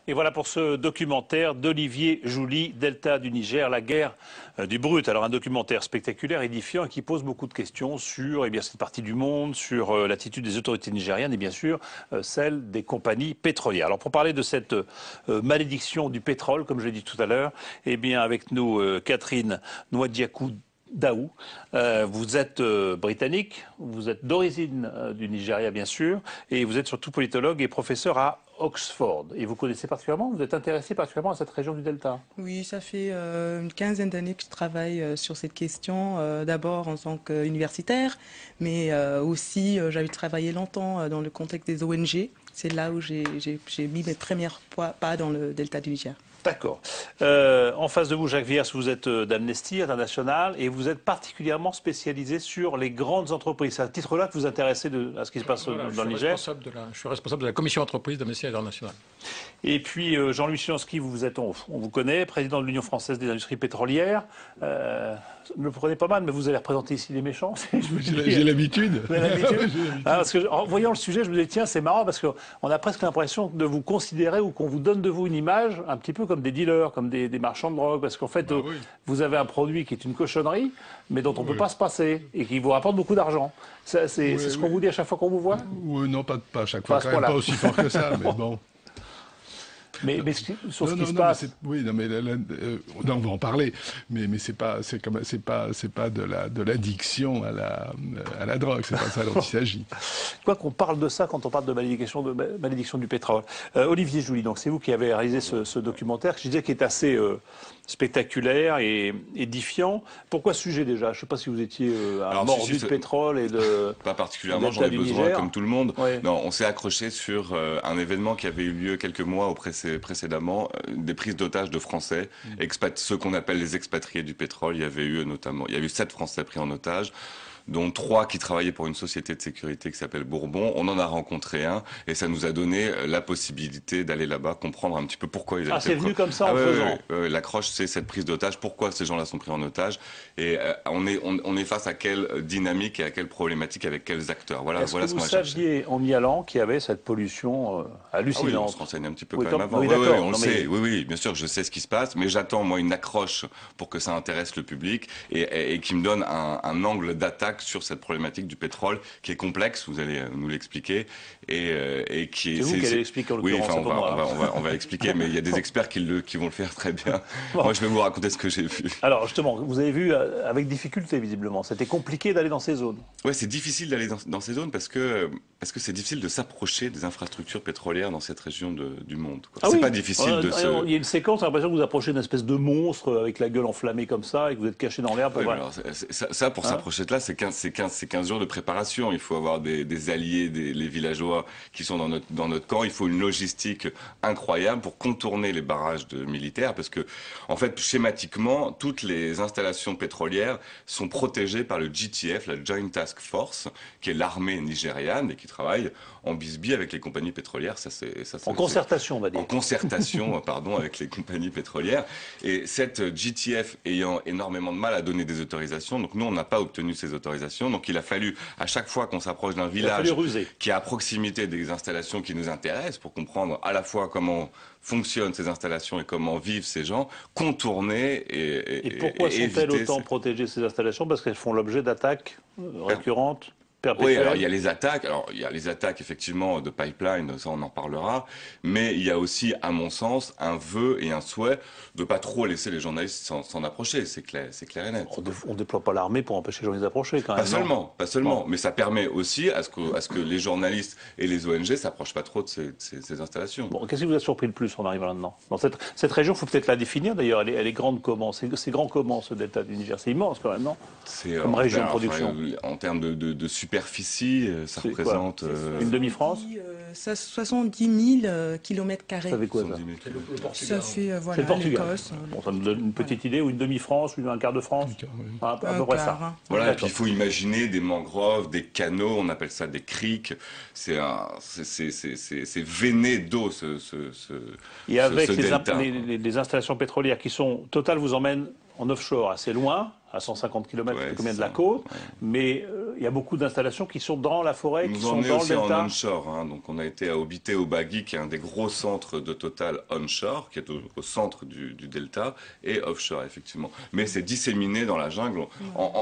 Et voilà pour ce documentaire d'Olivier Jouly, Delta du Niger, la guerre du brut. Alors un documentaire spectaculaire, édifiant et qui pose beaucoup de questions sur cette partie du monde, sur l'attitude des autorités nigérianes et bien sûr celle des compagnies pétrolières. Alors pour parler de cette malédiction du pétrole, comme je l'ai dit tout à l'heure, eh bien avec nous Catherine Nwadiakou Daou. Vous êtes britannique, vous êtes d'origine du Nigeria bien sûr, et vous êtes surtout politologue et professeur à Oxford. Et vous connaissez particulièrement, vous êtes intéressé particulièrement à cette région du Delta? Oui, ça fait une quinzaine d'années que je travaille sur cette question, d'abord en tant qu'universitaire, mais aussi j'avais travaillé longtemps dans le contexte des ONG. C'est là où j'ai mis mes premiers pas dans le Delta du Niger. D'accord. En face de vous, Jacques Viers, vous êtes d'Amnesty International et vous êtes particulièrement spécialisé sur les grandes entreprises. C'est à ce titre-là que vous vous intéressez à ce qui se passe dans le Niger. Je suis responsable de la commission entreprise d'Amnesty International. Et puis Jean-Louis Chiansky, on vous connaît, président de l'Union française des industries pétrolières. Ne le prenez pas mal, mais vous allez représenter ici les méchants. J'ai l'habitude. Vous avez l'habitude. Parce que en voyant le sujet, je me dis tiens, c'est marrant parce qu'on a presque l'impression de vous considérer ou qu'on vous donne de vous une image un petit peu comme des dealers, comme des marchands de drogue, parce qu'en fait, oui, vous avez un produit qui est une cochonnerie, mais dont on ne peut pas se passer et qui vous rapporte beaucoup d'argent. C'est ce qu'on vous dit à chaque fois qu'on vous voit? Oui, non, pas à chaque fois, quand même, pas aussi fort que ça, mais bon. Mais sur ce qui se passe. Oui, non, mais on va en parler. Mais c'est pas de l'addiction à la drogue. C'est pas ça dont il s'agit. Quoi qu'on parle de ça quand on parle de malédiction du pétrole. Olivier Jouly, donc c'est vous qui avez réalisé ce documentaire, que je disais qui est assez spectaculaire et édifiant. Pourquoi ce sujet déjà? Je ne sais pas si vous étiez un mordu de pétrole et de. Pas particulièrement, j'en ai besoin comme tout le monde. Ouais. Non, on s'est accroché sur un événement qui avait eu lieu quelques mois précédemment, des prises d'otages de Français, ceux qu'on appelle les expatriés du pétrole. Il y a eu 7 Français pris en otage, dont 3 qui travaillaient pour une société de sécurité qui s'appelle Bourbon. On en a rencontré un et ça nous a donné la possibilité d'aller là-bas, comprendre un petit peu pourquoi ils avaient c'est venu comme ça en faisant. L'accroche, c'est cette prise d'otage. Pourquoi ces gens-là sont pris en otage? Et on est face à quelle dynamique et à quelle problématique, avec quels acteurs. Voilà ce qu'on a cherché. Est-ce que vous saviez en y allant qu'il y avait cette pollution hallucinante? Oui, on se renseigne un petit peu quand même avant. Oui, on le sait. Oui, bien sûr, je sais ce qui se passe, mais j'attends moi une accroche pour que ça intéresse le public et qui me donne un angle d'attaque sur cette problématique du pétrole qui est complexe, vous allez nous l'expliquer, et qui est... C'est vous qui allez l'expliquer en l'occurrence. Oui, enfin, on va l'expliquer, mais il y a des experts qui vont le faire très bien. Bon. Moi, je vais vous raconter ce que j'ai vu. Alors, justement, vous avez vu avec difficulté, visiblement. C'était compliqué d'aller dans ces zones. Oui, c'est difficile d'aller dans ces zones parce que c'est difficile de s'approcher des infrastructures pétrolières dans cette région du monde. C'est pas difficile de se... Il y a une séquence, j'ai l'impression que vous approchez d'une espèce de monstre avec la gueule enflammée comme ça et que vous êtes caché dans l'herbe. Oui, alors, ça, pour s'approcher de là, c'est 15 jours de préparation. Il faut avoir des alliés, les villageois qui sont dans notre camp. Il faut une logistique incroyable pour contourner les barrages militaires parce que, en fait, schématiquement, toutes les installations pétrolières sont protégées par le GTF, la Joint Task Force, qui est l'armée nigériane et qui travaille en bisbille avec les compagnies pétrolières. En concertation, on va dire. En concertation, pardon, avec les compagnies pétrolières. Et cette GTF ayant énormément de mal à donner des autorisations, donc nous, on n'a pas obtenu ces autorisations. Donc il a fallu, à chaque fois qu'on s'approche d'un village qui est à proximité des installations qui nous intéressent, pour comprendre à la fois comment fonctionnent ces installations et comment vivent ces gens, contourner et pourquoi sont-elles autant protégées, ces installations? Parce qu'elles font l'objet d'attaques récurrentes? Oui, alors il y a les attaques. Alors il y a les attaques effectivement de pipeline, ça on en parlera. Mais il y a aussi, à mon sens, un vœu et un souhait de pas trop laisser les journalistes s'en approcher. C'est clair et net. On déploie pas l'armée pour empêcher les gens d'approcher quand même. Pas seulement. Bon. Mais ça permet aussi à ce que les journalistes et les ONG s'approchent pas trop de ces installations. Bon, qu'est-ce qui vous a surpris le plus en arrivant là-dedans? Dans cette région, il faut peut-être la définir d'ailleurs. Elle est grande comment? C'est grand comment ce delta du Niger? C'est immense quand même, non? Comme région de production. En termes de superficie, ça représente... Une demi-France? 70 000 km². Ça fait quoi ça? Ça fait, voilà, l'Écosse. Bon, ça me donne une petite idée, ou une demi-France, ou un quart de France? À peu près ça. Voilà, et puis il faut imaginer des mangroves, des canaux, on appelle ça des criques. C'est veiné d'eau, Et avec les installations pétrolières qui sont... Total vous emmène en offshore assez loin, à 150 km Ouais, combien de c'est la ça. côte, Ouais. mais il y a beaucoup d'installations qui sont dans la forêt, qui Nous sont en est dans le aussi en delta. onshore, hein. Donc on a été à Obité au Bagui, qui est un des gros centres de Total onshore, qui est au centre du delta, et offshore effectivement. Mais c'est disséminé dans la jungle.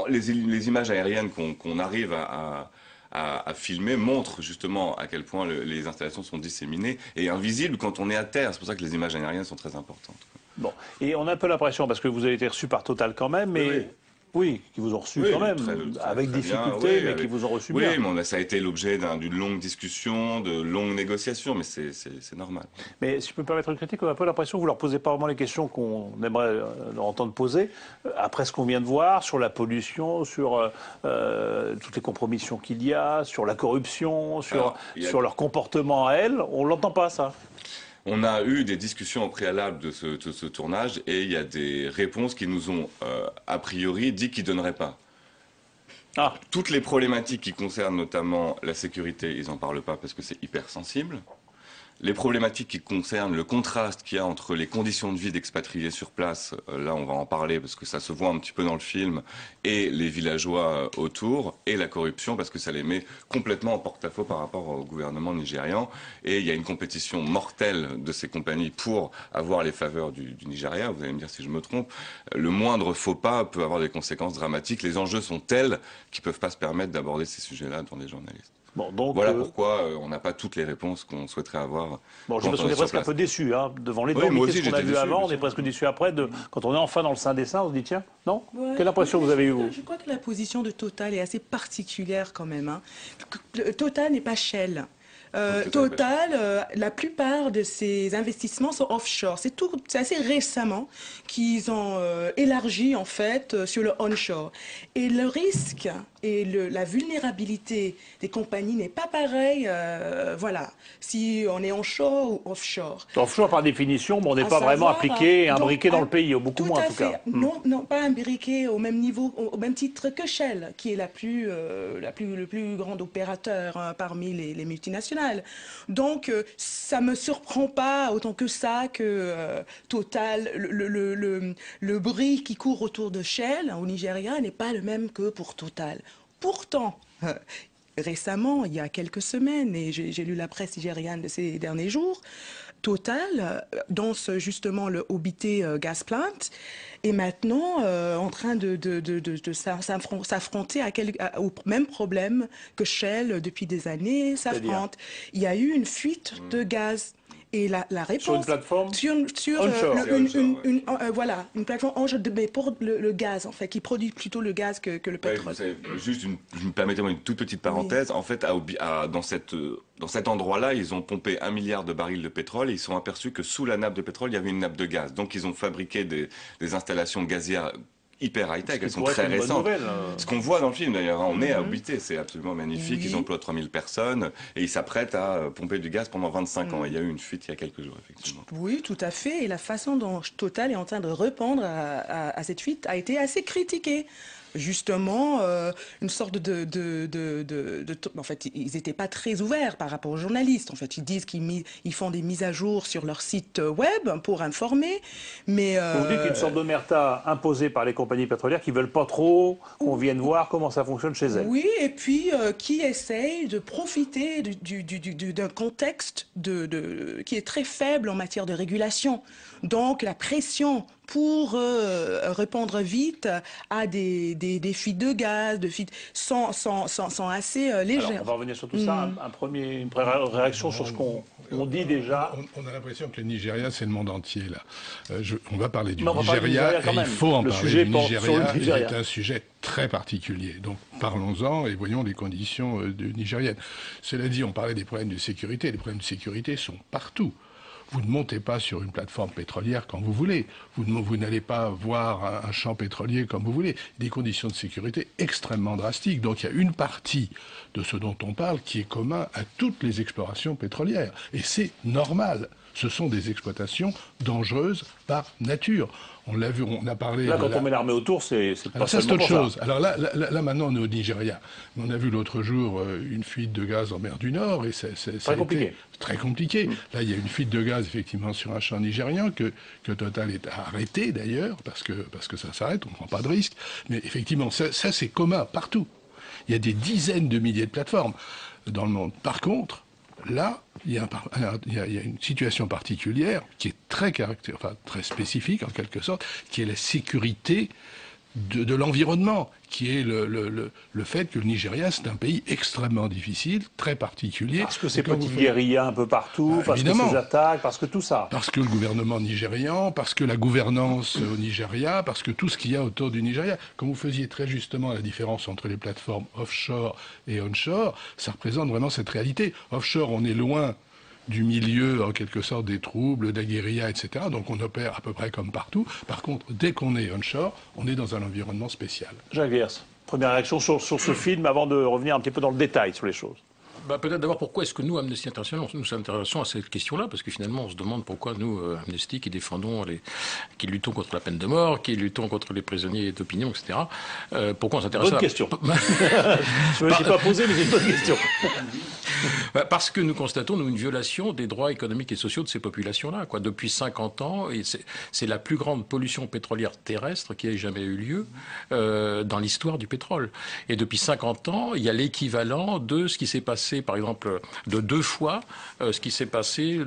Les images aériennes qu'on arrive à filmer montrent justement à quel point les installations sont disséminées et invisibles quand on est à terre. C'est pour ça que les images aériennes sont très importantes. Bon, et on a un peu l'impression, parce que vous avez été reçu par Total quand même, mais Oui. oui, qui vous ont reçu Oui, quand même, très avec bien, difficulté, oui, mais avec- qui vous ont reçu Oui, bien. mais ça a été l'objet d'une longue discussion, de longues négociations, mais c'est normal. Mais si je peux me permettre une critique, on a un peu l'impression que vous leur posez pas vraiment les questions qu'on aimerait leur entendre poser. Après ce qu'on vient de voir, sur la pollution, sur toutes les compromissions qu'il y a, sur la corruption, Alors, il y a- sur leur comportement à elles, on l'entend pas ça. On a eu des discussions au préalable de ce tournage et il y a des réponses qui nous ont, a priori, dit qu'ils ne donneraient pas. Ah, Toutes les problématiques qui concernent notamment la sécurité, ils n'en parlent pas parce que c'est hyper sensible. Les problématiques qui concernent le contraste qu'il y a entre les conditions de vie d'expatriés sur place, là on va en parler parce que ça se voit un petit peu dans le film, et les villageois autour, et la corruption parce que ça les met complètement en porte-à-faux par rapport au gouvernement nigérian. Et il y a une compétition mortelle de ces compagnies pour avoir les faveurs du Nigeria. Vous allez me dire si je me trompe. Le moindre faux pas peut avoir des conséquences dramatiques. Les enjeux sont tels qu'ils ne peuvent pas se permettre d'aborder ces sujets-là devant des journalistes. bon, donc. Voilà pourquoi on n'a pas toutes les réponses qu'on souhaiterait avoir. Bon, je quand pense qu'on on est sur presque un place. peu déçus hein, devant Oui, moi l'énormité aussi, de ce qu'on a j'étais vu déçu, avant, bien on est sûr. presque déçus après. Quand on est enfin dans le sein des seins, on se dit tiens, non Ouais, Quelle impression vous avez eue, vous Je crois que la position de Total est assez particulière quand même, hein. Total n'est pas Shell. Total, la plupart de ses investissements sont offshore. C'est assez récemment qu'ils ont élargi en fait sur le onshore. Et le risque et la vulnérabilité des compagnies n'est pas pareil. Voilà, si on est onshore ou offshore. Offshore, par définition, bon, on n'est À pas vraiment savoir, appliqué et donc, imbriqué dans le pays, beaucoup tout moins à en tout fait. cas. Non, non, pas imbriqué au même niveau, au même titre que Shell, qui est le plus grand opérateur hein, parmi les multinationales. Donc, ça me surprend pas autant que ça que Total, le bruit qui court autour de Shell hein, au Nigeria n'est pas le même que pour Total. Pourtant, récemment, il y a quelques semaines, et j'ai lu la presse nigériane de ces derniers jours, Total, dans justement le Obité Gas Plant, est maintenant en train de s'affronter au même problème que Shell depuis des années s'affronte. Il y a eu une fuite de gaz. Et la réponse... Sur une plateforme sur onshore. voilà, une plateforme onshore, mais pour le gaz, en fait, qui produit plutôt le gaz que le Ouais, pétrole. vous savez, permettez-moi une toute petite parenthèse. En fait, dans cet endroit-là, ils ont pompé 1 milliard de barils de pétrole et ils sont aperçus que sous la nappe de pétrole, il y avait une nappe de gaz. Donc, ils ont fabriqué des installations gazières hyper high-tech, elles sont très récentes. Ce qu'on voit dans le film d'ailleurs, hein, on est à Obité, c'est absolument magnifique, Oui. ils emploient 3000 personnes et ils s'apprêtent à pomper du gaz pendant 25 ans. Il y a eu une fuite il y a quelques jours, effectivement. Oui, tout à fait. Et la façon dont Total est en train de répondre à cette fuite a été assez critiquée. Justement, une sorte en fait, ils n'étaient pas très ouverts par rapport aux journalistes. En fait, ils disent qu'ils font des mises à jour sur leur site web pour informer, mais... Vous dites qu'il y a une sorte d'omerta imposée par les compagnies pétrolières qui ne veulent pas trop qu'on vienne voir comment ça fonctionne chez elles. Oui, et puis qui essayent de profiter d'un contexte qui est très faible en matière de régulation. Donc la pression pour répondre vite à des fuites de gaz, sont assez légères. Alors, on va revenir sur tout ça. Une première réaction sur ce qu'on dit déjà. On a l'impression que le Nigeria, c'est le monde entier, là. On va parler du Mais on va parler du Nigeria, Nigeria quand et même. il faut en Le parler sujet du porte sur le Nigeria. C'est un sujet très particulier. Donc, parlons-en et voyons les conditions nigériennes. Cela dit, on parlait des problèmes de sécurité. Les problèmes de sécurité sont partout. Vous ne montez pas sur une plateforme pétrolière quand vous voulez. Vous n'allez pas voir un champ pétrolier comme vous voulez. Des conditions de sécurité extrêmement drastiques. Donc il y a une partie de ce dont on parle qui est commun à toutes les explorations pétrolières. Et c'est normal. Ce sont des exploitations dangereuses par nature. On l'a vu, on a parlé... Là, quand on met l'armée autour, c'est pas Alors ça, c'est seulement autre pour chose. Alors là, maintenant, on est au Nigeria. On a vu l'autre jour une fuite de gaz en mer du Nord et ça a compliqué. été très compliqué. Là, il y a une fuite de gaz gaz effectivement sur un champ nigérian que Total est arrêté d'ailleurs parce que ça s'arrête, on ne prend pas de risque. Mais effectivement, ça c'est commun partout. Il y a des dizaines de milliers de plateformes dans le monde. Par contre, là, il y a une situation particulière qui est très spécifique en quelque sorte, qui est la sécurité de l'environnement, qui est le fait que le Nigeria, c'est un pays extrêmement difficile, très particulier. Parce que ces petites guérillas un peu partout, parce que ces attaques, parce que tout ça. Parce que le gouvernement nigérian, parce que la gouvernance au Nigeria, parce que tout ce qu'il y a autour du Nigeria. Comme vous faisiez très justement la différence entre les plateformes offshore et onshore, ça représente vraiment cette réalité. Offshore, on est loin du milieu, en quelque sorte, des troubles, de la guérilla, etc. Donc on opère à peu près comme partout. Par contre, dès qu'on est onshore, on est dans un environnement spécial. Jacques Viers, première réaction sur ce film, avant de revenir un petit peu dans le détail sur les choses. Peut-être d'abord, pourquoi est-ce que nous, Amnesty International, nous nous intéressons à cette question-là? Parce que finalement, on se demande pourquoi nous, Amnesty, qui défendons, qui luttons contre la peine de mort, qui luttons contre les prisonniers d'opinion, etc., pourquoi on s'intéresse à ça? Bonne question. Je ne me suis pas posé, mais c'est une bonne question. Parce que nous constatons, nous, une violation des droits économiques et sociaux de ces populations-là. Depuis 50 ans, et c'est la plus grande pollution pétrolière terrestre qui ait jamais eu lieu dans l'histoire du pétrole. Et depuis 50 ans, il y a l'équivalent de ce qui s'est passé, par exemple, de 2 fois ce qui s'est passé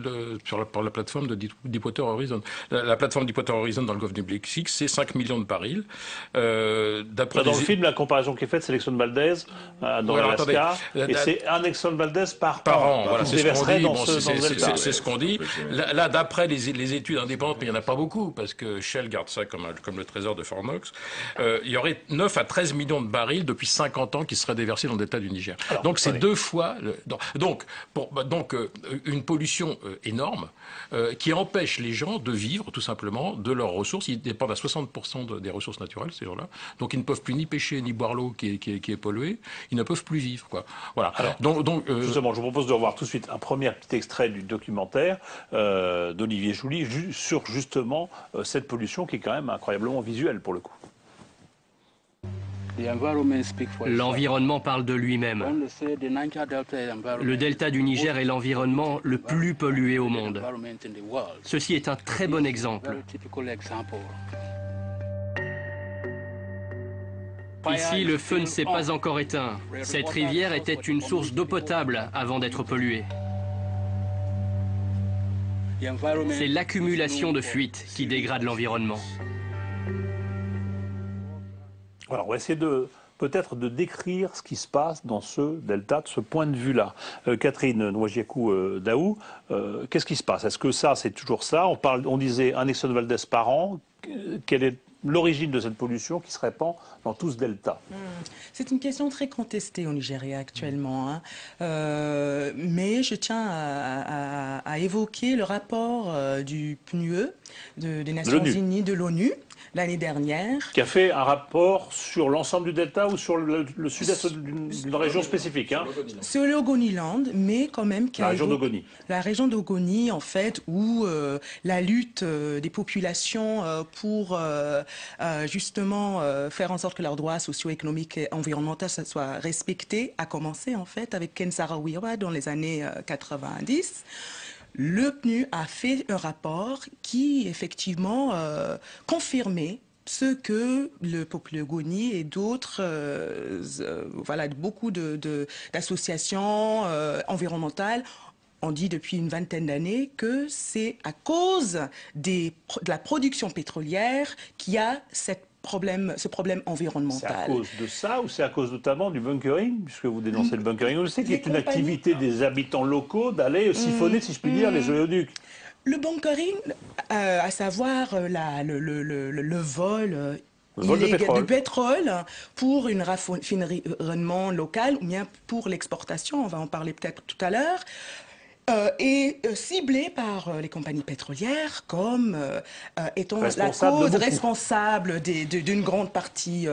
par la plateforme de Deepwater Horizon. La plateforme Deepwater Horizon dans le golfe du Mexique, c'est 5 millions de barils. Dans le film, la comparaison qui est faite, c'est l'Exxon Valdez dans l'Alaska, et c'est un Exxon Valdez par an. Voilà, c'est ce qu'on dit. Là, d'après les études indépendantes, mais il n'y en a pas beaucoup, parce que Shell garde ça comme le trésor de Fort Knox, il y aurait 9 à 13 millions de barils depuis 50 ans qui seraient déversés dans le delta du Niger. Alors, donc c'est 2 fois... Donc une pollution énorme qui empêche les gens de vivre, tout simplement, de leurs ressources. Ils dépendent à 60% des ressources naturelles, ces gens-là. Donc ils ne peuvent plus ni pêcher, ni boire l'eau qui est polluée. Ils ne peuvent plus vivre, quoi. Voilà. Alors, justement, je vous propose de revoir tout de suite un premier petit extrait du documentaire d'Olivier Jouly sur justement cette pollution qui est quand même incroyablement visuelle pour le coup. L'environnement parle de lui-même. Le delta du Niger est l'environnement le plus pollué au monde. Ceci est un très bon exemple. Ici, le feu ne s'est pas encore éteint. Cette rivière était une source d'eau potable avant d'être polluée. C'est l'accumulation de fuites qui dégrade l'environnement. Voilà, on va essayer peut-être de décrire ce qui se passe dans ce delta, de ce point de vue-là. Catherine Nouadjiakou-Daou, qu'est-ce qui se passe? Est-ce que ça, c'est toujours ça? On disait un Exxon Valdez par an. Quelle est l'origine de cette pollution qui se répand dans tout ce delta? C'est une question très contestée au Nigeria actuellement. Hein. Mais je tiens à évoquer le rapport du PNUE, des Nations Unies, de l'ONU, l'année dernière. Qui a fait un rapport sur l'ensemble du delta ou sur le sud-est d'une région spécifique, hein? Sur le Ogoniland, mais quand même... La région d'Ogoni. La région d'Ogoni, en fait, où la lutte des populations pour justement faire en sorte que leurs droits socio-économiques et environnementaux soient respectés a commencé, en fait, avec Ken Saro-Wiwa dans les années 90. Le PNU a fait un rapport qui, effectivement, confirmait ce que le peuple Ogoni et d'autres, beaucoup d'associations environnementales ont dit depuis une vingtaine d'années que c'est à cause de la production pétrolière qu'il y a ce problème environnemental. C'est à cause de ça ou c'est à cause notamment du bunkering, puisque vous dénoncez le bunkering? Je sais qu'il y a une activité des habitants locaux d'aller siphonner, si je puis dire, les oléoducs. Le bunkering, à savoir le vol de pétrole pour une raffinerie local ou bien pour l'exportation, on va en parler peut-être tout à l'heure, est ciblé par les compagnies pétrolières comme étant la cause responsable d'une grande partie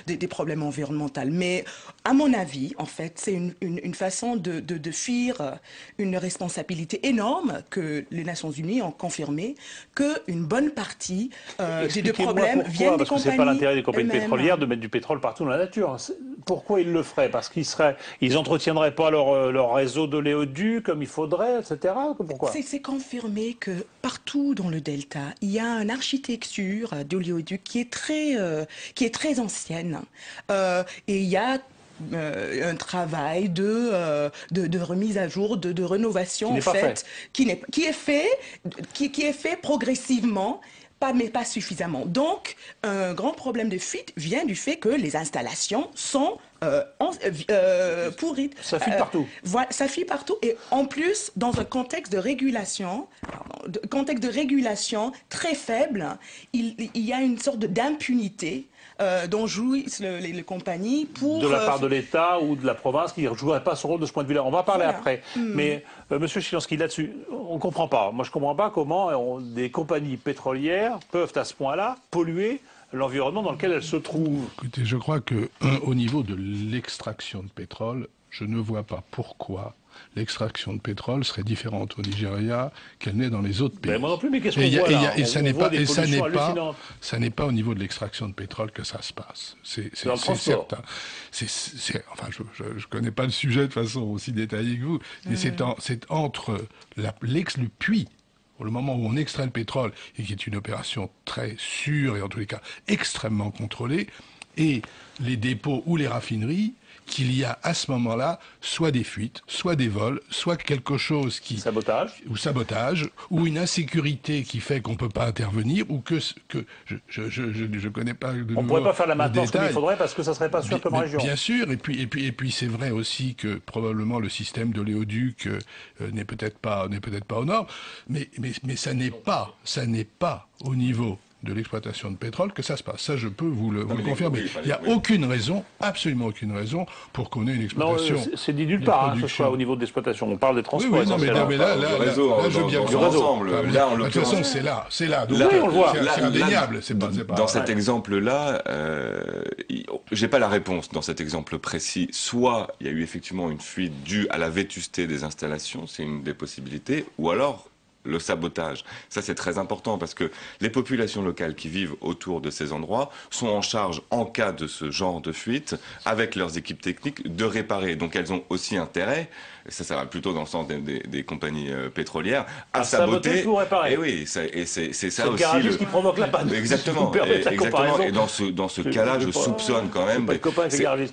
des problèmes environnementaux. Mais à mon avis, en fait, c'est une façon de fuir une responsabilité énorme que les Nations Unies ont confirmé, qu'une bonne partie des problèmes viennent des compagnies. Parce que c'est pas l'intérêt des compagnies pétrolières de mettre du pétrole partout dans la nature. pourquoi ils le feraient? Parce ils entretiendraient pas leur réseau d'oléoducs comme il faudrait, etc. Pourquoi? C'est confirmé que partout dans le delta, il y a une architecture d'oléoducs qui est très ancienne. Et il y a un travail de remise à jour, de rénovation qui est fait progressivement. Mais pas suffisamment. Donc, un grand problème de fuite vient du fait que les installations sont pourries. Ça fuit partout. Voilà, ça fuit partout. Et en plus, dans un contexte de régulation très faible, il y a une sorte d'impunité dont jouissent les compagnies de la part de l'État ou de la province qui ne jouerait pas son rôle de ce point de vue-là. On va parler après. Mais Monsieur Chilansky, là-dessus, on ne comprend pas. Moi, je ne comprends pas comment des compagnies pétrolières peuvent à ce point-là polluer l'environnement dans lequel elles se trouvent. Écoutez, je crois qu'au niveau de l'extraction de pétrole, je ne vois pas pourquoi l'extraction de pétrole serait différente au Nigeria qu'elle n'est dans les autres pays. Moi non plus, mais qu'est-ce qu'on voit là? Et ça n'est pas au niveau de l'extraction de pétrole que ça se passe. C'est certain. Enfin, je connais pas le sujet de façon aussi détaillée que vous, mais c'est entre le puits, au moment où on extrait le pétrole, et qui est une opération très sûre et en tous les cas extrêmement contrôlée, et les dépôts ou les raffineries, qu'il y a à ce moment-là soit des fuites, soit des vols, soit quelque chose qui... Sabotage, ou une insécurité qui fait qu'on ne peut pas intervenir, ou que je connais pas... On ne pourrait pas faire la maintenance comme il faudrait parce que ça ne serait pas sûr comme région. Bien sûr, et puis c'est vrai aussi que probablement le système d'oléoduc n'est peut-être pas aux normes, mais ça n'est pas au niveau de l'exploitation de pétrole que ça se passe. Ça, je peux vous le confirmer. Il n'y a aucune raison, absolument aucune raison, pour qu'on ait une exploitation. Non, c'est dit nulle part, que ce soit au niveau de l'exploitation. On parle des transports. Oui, non, mais là, je viens du ensemble. Là, en de toute façon, c'est là. Donc, oui, on le voit. C'est indéniable. Dans cet exemple-là, j'ai pas la réponse dans cet exemple précis. Soit il y a eu effectivement une fuite due à la vétusté des installations, c'est une des possibilités, ou alors le sabotage. Ça, c'est très important parce que les populations locales qui vivent autour de ces endroits sont en charge, en cas de ce genre de fuite, avec leurs équipes techniques, de réparer. Donc, elles ont aussi intérêt, et ça va plutôt dans le sens des compagnies pétrolières, à saboter pour réparer. Et oui, c'est ça aussi. C'est le qui provoque la panne. Exactement. Et dans ce cas-là, je soupçonne quand même.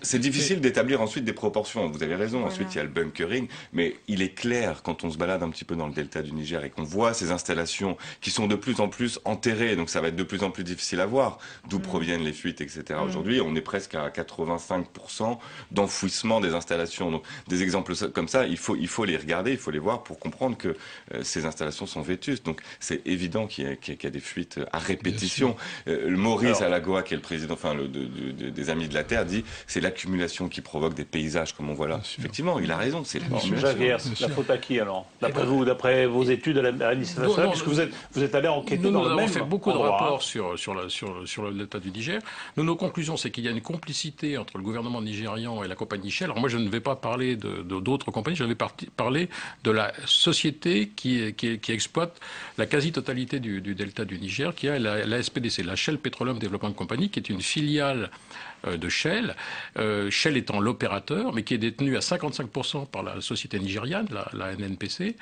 C'est difficile d'établir ensuite des proportions. Vous avez raison. Voilà. Ensuite, il y a le bunkering. Mais il est clair, quand on se balade un petit peu dans le delta du Niger et qu'on voit ces installations qui sont de plus en plus enterrées, donc ça va être de plus en plus difficile à voir d'où proviennent les fuites, etc. Aujourd'hui, on est presque à 85% d'enfouissement des installations. Donc, des exemples comme ça, il faut les regarder, il faut les voir pour comprendre que ces installations sont vétustes. Donc, c'est évident qu'il y a des fuites à répétition. Maurice Alagoa, qui est le président des Amis de la Terre, dit c'est l'accumulation qui provoque des paysages comme on voit là. Effectivement, il a raison, c'est l'accumulation. La faute à qui alors? D'après vous, d'après vos études à l'Institut national, puisque vous êtes allé enquêter dans le même endroit. Nous avons fait beaucoup de rapports sur le delta du Niger. Nos conclusions, c'est qu'il y a une complicité entre le gouvernement nigérian et la compagnie Shell. Alors moi, je ne vais pas parler d'autres compagnies, je vais parler de la société qui exploite la quasi-totalité du delta du Niger, qui est la SPDC, la Shell Petroleum Development Company, qui est une filiale de Shell, Shell étant l'opérateur, mais qui est détenu à 55% par la société nigériane, la NNPC,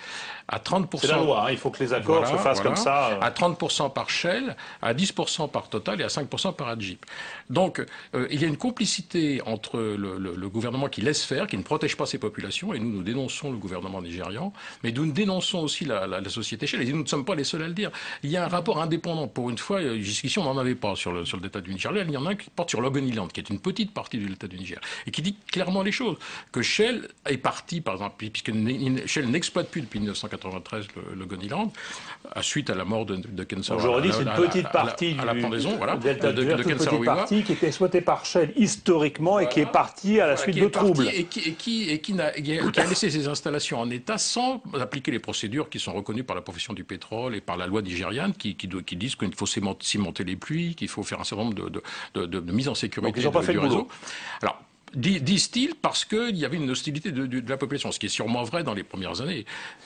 à 30%... C'est la loi, il faut que les accords se fassent comme ça. À 30% par Shell, à 10% par Total et à 5% par Adjip. Donc, il y a une complicité entre le gouvernement qui laisse faire, qui ne protège pas ses populations, et nous dénonçons le gouvernement nigérian, mais nous dénonçons aussi la société Shell, et nous ne sommes pas les seuls à le dire. Il y a un rapport indépendant, pour une fois, jusqu'ici on n'en avait pas sur le delta du Niger. Là, il y en a un qui porte sur Logoniland, qui est une petite partie du delta du Niger, et qui dit clairement les choses. Que Shell est parti, par exemple, puisque Shell n'exploite plus depuis 1993 le Logoniland, suite à la mort de Ken-Saro. Aujourd'hui, c'est une petite partie à la pendaison, voilà, de Ken-Saro qui était exploitée par Shell historiquement et qui est partie à la suite de troubles. Et qui a laissé ses installations en état sans appliquer les procédures qui sont reconnues par la profession du pétrole et par la loi nigériane qui disent qu'il faut cimenter les puits, qu'il faut faire un certain nombre de mises en sécurité. Donc, ils n'ont pas fait le boulot. Alors, disent-ils, parce qu'il y avait une hostilité de la population, ce qui est sûrement vrai dans les premières années,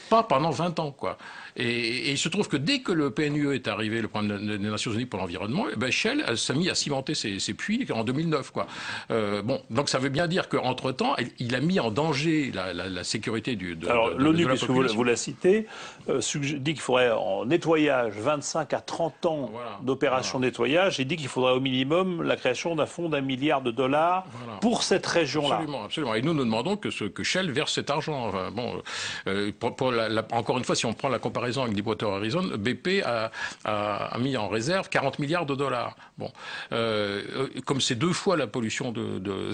pas pendant 20 ans, quoi. Et il se trouve que dès que le PNUE est arrivé, le programme des Nations Unies pour l'environnement, Shell s'est mis à cimenter ses puits en 2009, quoi. Donc ça veut bien dire qu'entre-temps, il a mis en danger la sécurité de la population. Alors l'ONU, puisque vous la citez, dit qu'il faudrait en nettoyage 25 à 30 ans d'opération de nettoyage, et dit qu'il faudrait au minimum la création d'un fonds d'1 milliard de dollars pour cette région-là. Absolument, absolument. Et nous demandons que Shell verse cet argent. Enfin, encore une fois, si on prend la comparaison avec Deepwater Horizon, BP a mis en réserve 40 milliards de dollars. Comme c'est 2 fois la pollution de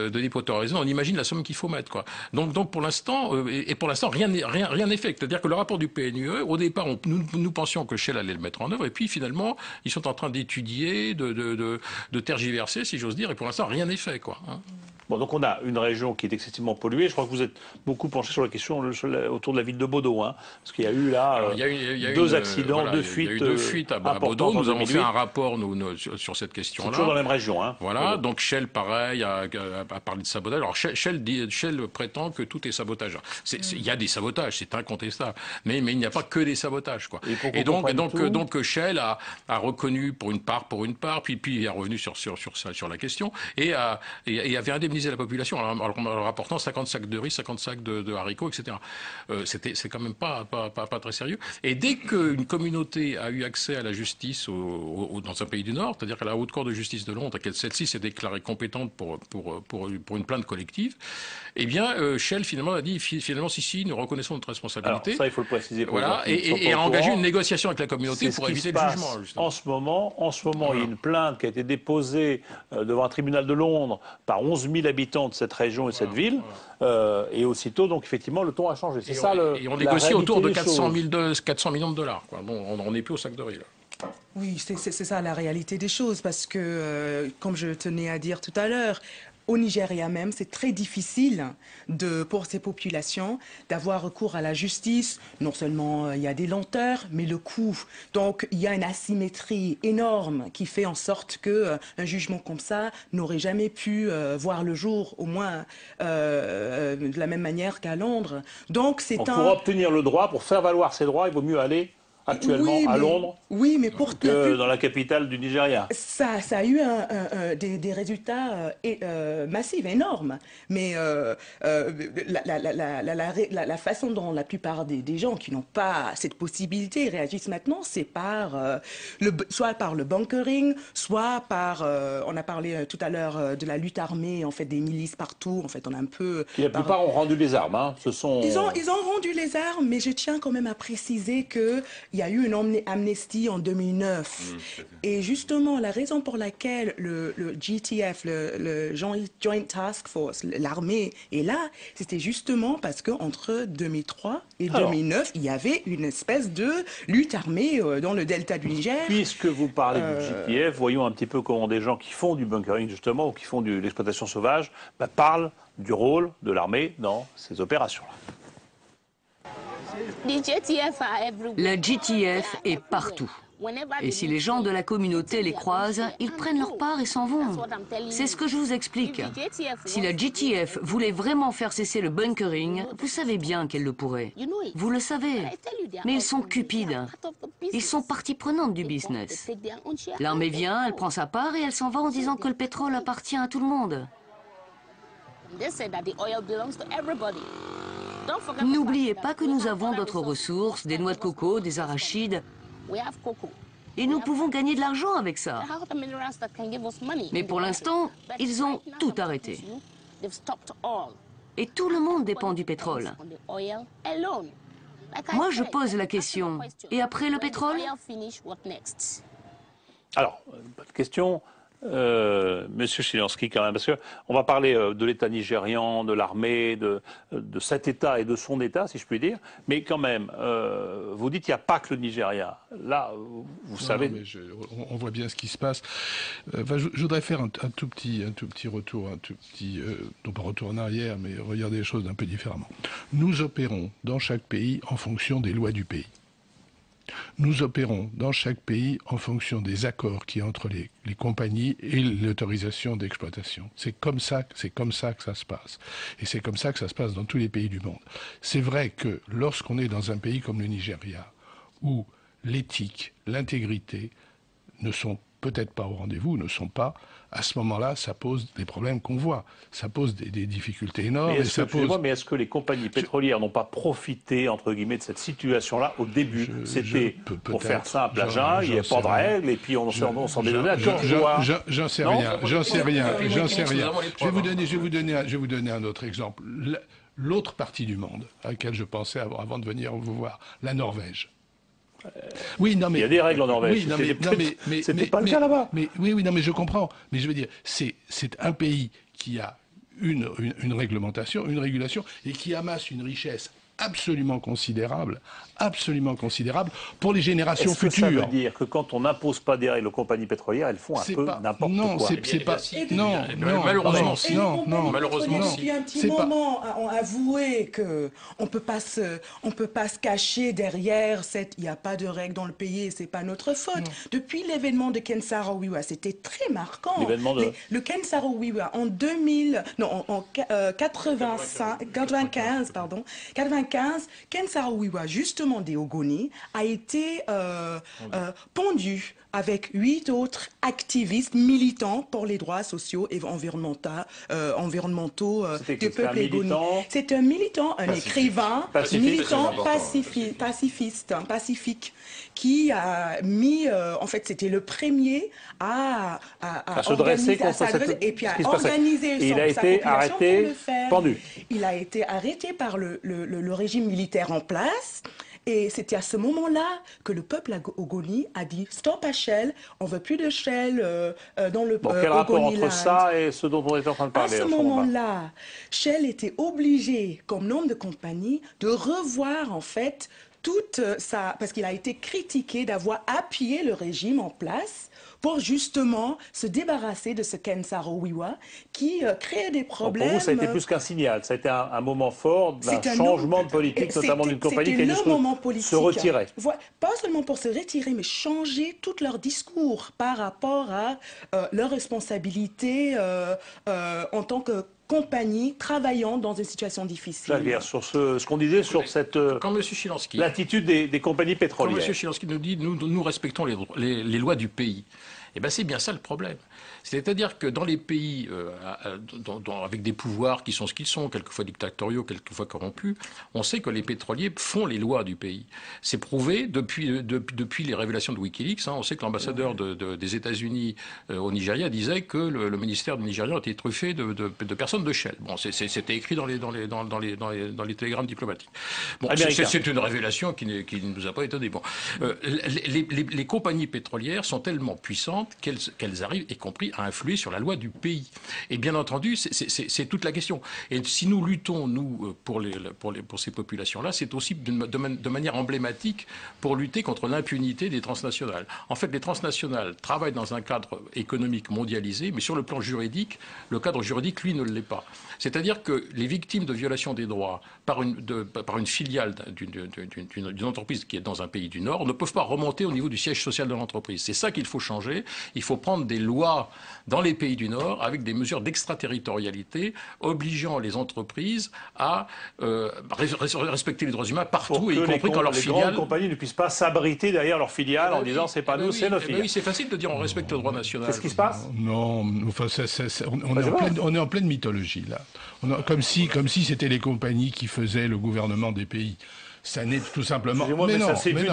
Deepwater Horizon, on imagine la somme qu'il faut mettre, quoi. Donc pour l'instant, rien n'est fait. C'est-à-dire que le rapport du PNUE, au départ, nous pensions que Shell allait le mettre en œuvre, et puis finalement, ils sont en train d'étudier, de tergiverser, si j'ose dire, et pour l'instant, rien n'est fait, quoi. Bon, donc on a une région qui est excessivement polluée. Je crois que vous êtes beaucoup penché sur la question autour de la ville de Bordeaux, hein, parce qu'il y a eu là 2 accidents, 2 fuites. Il y a eu 2 fuites à Bordeaux. Nous avons fait un rapport sur cette question-là. C'est toujours dans la même région, hein. Voilà. Donc Shell, pareil, a parlé de sabotage. Alors Shell prétend que tout est sabotage. Il y a des sabotages, c'est incontestable. Mais il n'y a pas que des sabotages, quoi. Et donc Shell a reconnu pour une part, puis il est revenu sur la question et avait indemnisé la population en leur rapportant 50 sacs de riz, 50 sacs de haricots, etc. C'est quand même pas très sérieux. Et dès qu'une communauté a eu accès à la justice dans un pays du Nord, c'est-à-dire qu'à la Haute Cour de justice de Londres, celle-ci s'est déclarée compétente pour une plainte collective, eh bien Shell finalement a dit si, nous reconnaissons notre responsabilité. Alors ça, il faut le préciser. Et a engagé une négociation avec la communauté pour éviter le jugement. Justement. En ce moment, il y a une plainte qui a été déposée devant un tribunal de Londres par 11 000 habitants de cette région et de cette ville, et aussitôt, donc effectivement, le ton a changé. Et on négocie autour de 400 millions de dollars. Quoi. Bon, on n'est plus au sac de riz, là. Oui, c'est ça la réalité des choses, parce que, comme je tenais à dire tout à l'heure, au Nigeria même, c'est très difficile pour ces populations d'avoir recours à la justice. Non seulement il y a des lenteurs, mais le coût. Donc il y a une asymétrie énorme qui fait en sorte que un jugement comme ça n'aurait jamais pu voir le jour, au moins de la même manière qu'à Londres. Donc pour obtenir le droit, pour faire valoir ses droits, il vaut mieux aller actuellement à Londres que dans la capitale du Nigeria. Ça a eu des résultats massifs, énormes. Mais la façon dont la plupart des gens qui n'ont pas cette possibilité réagissent maintenant, c'est soit par le bunkering, soit par... on a parlé tout à l'heure de la lutte armée, en fait, des milices partout. En fait, on a un peu... La plupart ont rendu les armes. Hein. Ils ont rendu les armes, mais je tiens quand même à préciser que il y a eu une amnistie en 2009. Et justement, la raison pour laquelle le GTF, le Joint Task Force, l'armée est là, c'était justement parce qu'entre 2003 et 2009, il y avait une espèce de lutte armée dans le delta du Niger. Puisque vous parlez du GTF, voyons un petit peu comment des gens qui font du bunkering, justement, ou qui font de l'exploitation sauvage, parlent du rôle de l'armée dans ces opérations-là. La GTF est partout. Et si les gens de la communauté les croisent, ils prennent leur part et s'en vont. C'est ce que je vous explique. Si la GTF voulait vraiment faire cesser le bunkering, vous savez bien qu'elle le pourrait. Vous le savez. Mais ils sont cupides. Ils sont partie prenante du business. L'armée vient, elle prend sa part et elle s'en va en disant que le pétrole appartient à tout le monde. N'oubliez pas que nous avons d'autres ressources, des noix de coco, des arachides, et nous pouvons gagner de l'argent avec ça. Mais pour l'instant, ils ont tout arrêté. Et tout le monde dépend du pétrole. Moi, je pose la question, et après le pétrole? Alors, bonne question. Monsieur Chilansky, quand même, parce qu'on va parler de l'État nigérian, de l'armée, de cet État et de son État, si je puis dire, mais quand même, vous dites qu'il n'y a pas que le Nigeria. Là, vous savez... Mais on voit bien ce qui se passe. Je voudrais faire un tout petit retour, non pas retour en arrière, mais regarder les choses d'un peu différemment. Nous opérons dans chaque pays en fonction des lois du pays. Nous opérons dans chaque pays en fonction des accords qu'il y a entre les compagnies et l'autorisation d'exploitation. C'est comme ça que ça se passe. Et c'est comme ça que ça se passe dans tous les pays du monde. C'est vrai que lorsqu'on est dans un pays comme le Nigeria, où l'éthique, l'intégrité ne sont peut-être pas au rendez-vous, ne sont pas, à ce moment-là, ça pose des problèmes qu'on voit. Ça pose des difficultés énormes. Mais est-ce que les compagnies pétrolières n'ont pas profité, entre guillemets, de cette situation-là au début? C'était, pour faire simple, à jeun, il n'y a pas de règles, et puis on s'en dédonnait à cœur joie. J'en sais rien. Je vais vous donner un autre exemple. L'autre partie du monde à laquelle je pensais avant de venir vous voir, la Norvège. Oui, non, mais, il y a des règles en Norvège. C'était pas le cas là-bas. Oui, non, mais je comprends. Mais je veux dire, c'est un pays qui a une réglementation, une régulation, et qui amasse une richesse absolument considérable pour les générations futures. Est-ce que ça veut dire que quand on n'impose pas des règles aux compagnies pétrolières, elles font un peu n'importe quoi? Malheureusement, si. Malheureusement, depuis un petit moment, ont avoué que on peut pas se cacher derrière il n'y a pas de règles dans le pays et c'est pas notre faute. Non. Depuis l'événement de Ken Saro-Wiwa, c'était très marquant. Le Ken Saro-Wiwa en 95, Ken Saro-Wiwa, justement des Ogoni, a été pendu avec 8 autres activistes militants pour les droits sociaux et environnementaux des peuples Ogoni. C'est un militant, un écrivain, militant pacifique, qui a mis, en fait, c'était le premier à se dresser contre et puis à organiser il a été arrêté, pendu. Il a été arrêté par le régime militaire en place. Et c'était à ce moment-là que le peuple Ogoni a dit « Stop à Shell, on ne veut plus de Shell dans le Ogoni. » Quel rapport entre ça et ce dont on est en train de parler? À ce moment-là, Shell était obligé, comme nombre de compagnies, de revoir en fait toute parce qu'il a été critiqué d'avoir appuyé le régime en place pour justement se débarrasser de ce Ken Saro-Wiwa qui créait des problèmes. Pour vous, ça a été plus qu'un signal, ça a été un moment fort d'un changement de politique, notamment d'une compagnie qui a dû se retirer. Pas seulement pour se retirer, mais changer tout leur discours par rapport à leur responsabilité en tant que compagnie travaillant dans une situation difficile. Javier, sur ce qu'on disait sur cette l'attitude des compagnies pétrolières. Quand M. Chilansky nous dit nous respectons les lois du pays, eh ben c'est bien ça le problème. C'est-à-dire que dans les pays avec des pouvoirs qui sont ce qu'ils sont, quelquefois dictatoriaux, quelquefois corrompus, on sait que les pétroliers font les lois du pays. C'est prouvé depuis les révélations de Wikileaks. On sait que l'ambassadeur des États-Unis au Nigeria disait que le ministère du Nigeria était truffé de personnes de Shell. Bon, c'était écrit dans les télégrammes diplomatiques. Bon, c'est une révélation qui ne nous a pas étonnés. Bon, les compagnies pétrolières sont tellement puissantes qu'elles arrivent, y compris à influer sur la loi du pays. Et bien entendu, c'est toute la question. Et si nous luttons, nous, pour ces populations-là, c'est aussi de manière emblématique pour lutter contre l'impunité des transnationales. En fait, les transnationales travaillent dans un cadre économique mondialisé, mais sur le plan juridique, le cadre juridique, lui, ne l'est pas. C'est-à-dire que les victimes de violations des droits par une filiale d'une entreprise qui est dans un pays du Nord ne peuvent pas remonter au niveau du siège social de l'entreprise. C'est ça qu'il faut changer. Il faut prendre des lois dans les pays du Nord avec des mesures d'extraterritorialité obligeant les entreprises à respecter les droits humains partout, y compris quand leurs filiales... les grandes compagnies ne puissent pas s'abriter derrière leurs filiales en disant c'est pas nous, c'est nos filiales. Oui, c'est facile de dire on respecte le droit national. C'est ce qui se passe? Non, enfin, on est en pleine mythologie là. Comme si c'était les compagnies qui faisaient le gouvernement des pays. Ça n'est tout simplement... Mais ça s'est vu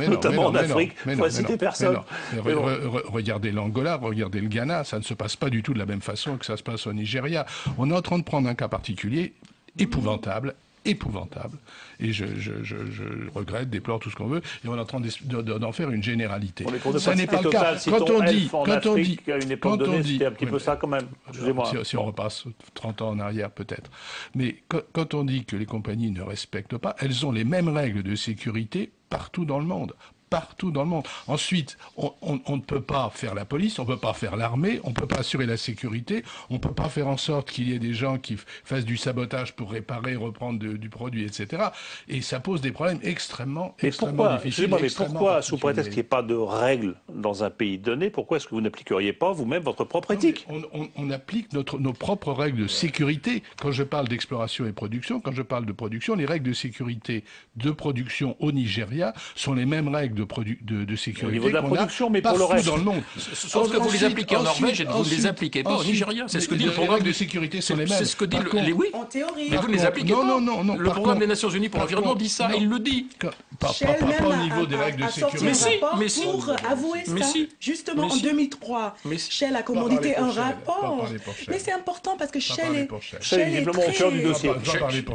notamment en Afrique, il ne faut citer personne. Regardez l'Angola, regardez le Ghana, ça ne se passe pas du tout de la même façon que ça se passe au Nigeria. On est en train de prendre un cas particulier épouvantable, et je regrette, déplore tout ce qu'on veut, et on est en train d'en faire une généralité. Ça n'est pas le cas. Quand on dit, à une époque donnée, c'était un petit peu ça quand même. Excusez-moi. Si on repasse 30 ans en arrière, peut-être. Mais quand on dit que les compagnies ne respectent pas, elles ont les mêmes règles de sécurité partout dans le monde. partout dans le monde. Ensuite, on ne peut pas faire la police, on ne peut pas faire l'armée, on ne peut pas assurer la sécurité, on ne peut pas faire en sorte qu'il y ait des gens qui fassent du sabotage pour réparer, reprendre du produit, etc. Et ça pose des problèmes extrêmement difficiles. Mais pourquoi, sous prétexte qu'il n'y ait pas de règles dans un pays donné, pourquoi est-ce que vous n'appliqueriez pas vous-même votre propre éthique? On applique nos propres règles de sécurité. Quand je parle d'exploration et production, quand je parle de production, les règles de sécurité de production au Nigeria sont les mêmes règles de sécurité qu'on a partout dans le monde. Sauf que vous les appliquez en Norvège et vous ne les appliquez pas au Nigeria. C'est ce que dit le programme. Les règles de sécurité sont les mêmes. C'est ce que dit oui. En théorie. Mais vous ne les appliquez pas. Non. Le programme des Nations Unies pour l'environnement dit ça, il le dit. Pas au niveau des règles de sécurité. Mais si, pour avouer ça. Justement, en 2003, Shell a commandité un rapport. Mais c'est important parce que Shell est visiblement au cœur du dossier.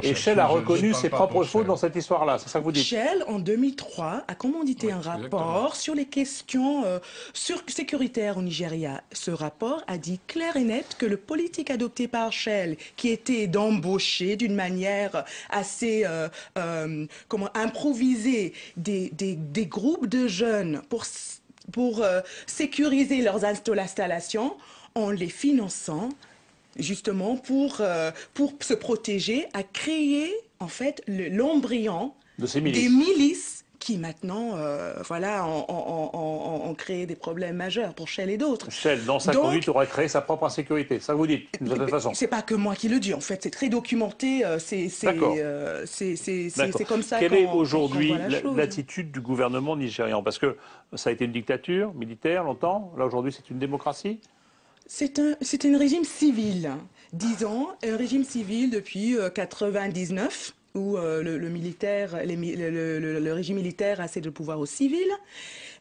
Et Shell a reconnu ses propres fautes dans cette histoire-là. C'est ça que vous dites? Shell, en 2003, a commandité un rapport sur les questions sécuritaires au Nigeria. Ce rapport a dit clair et net que le politique adopté par Shell, qui était d'embaucher d'une manière assez improvisée des groupes de jeunes pour sécuriser leurs installations en les finançant justement pour se protéger, a créé en fait l'embryon des milices qui maintenant ont créé des problèmes majeurs pour Shell et d'autres. Shell, dans sa conduite, aurait créé sa propre insécurité. Ça vous dites, de toute façon. C'est pas que moi qui le dis, en fait, c'est très documenté. C'est comme ça. Quelle est aujourd'hui l'attitude du gouvernement nigérian? Parce que ça a été une dictature militaire longtemps. Là, aujourd'hui, c'est une démocratie. C'est un régime civil, disons, un régime civil depuis 1999, où le régime militaire a cédé le pouvoir aux civils.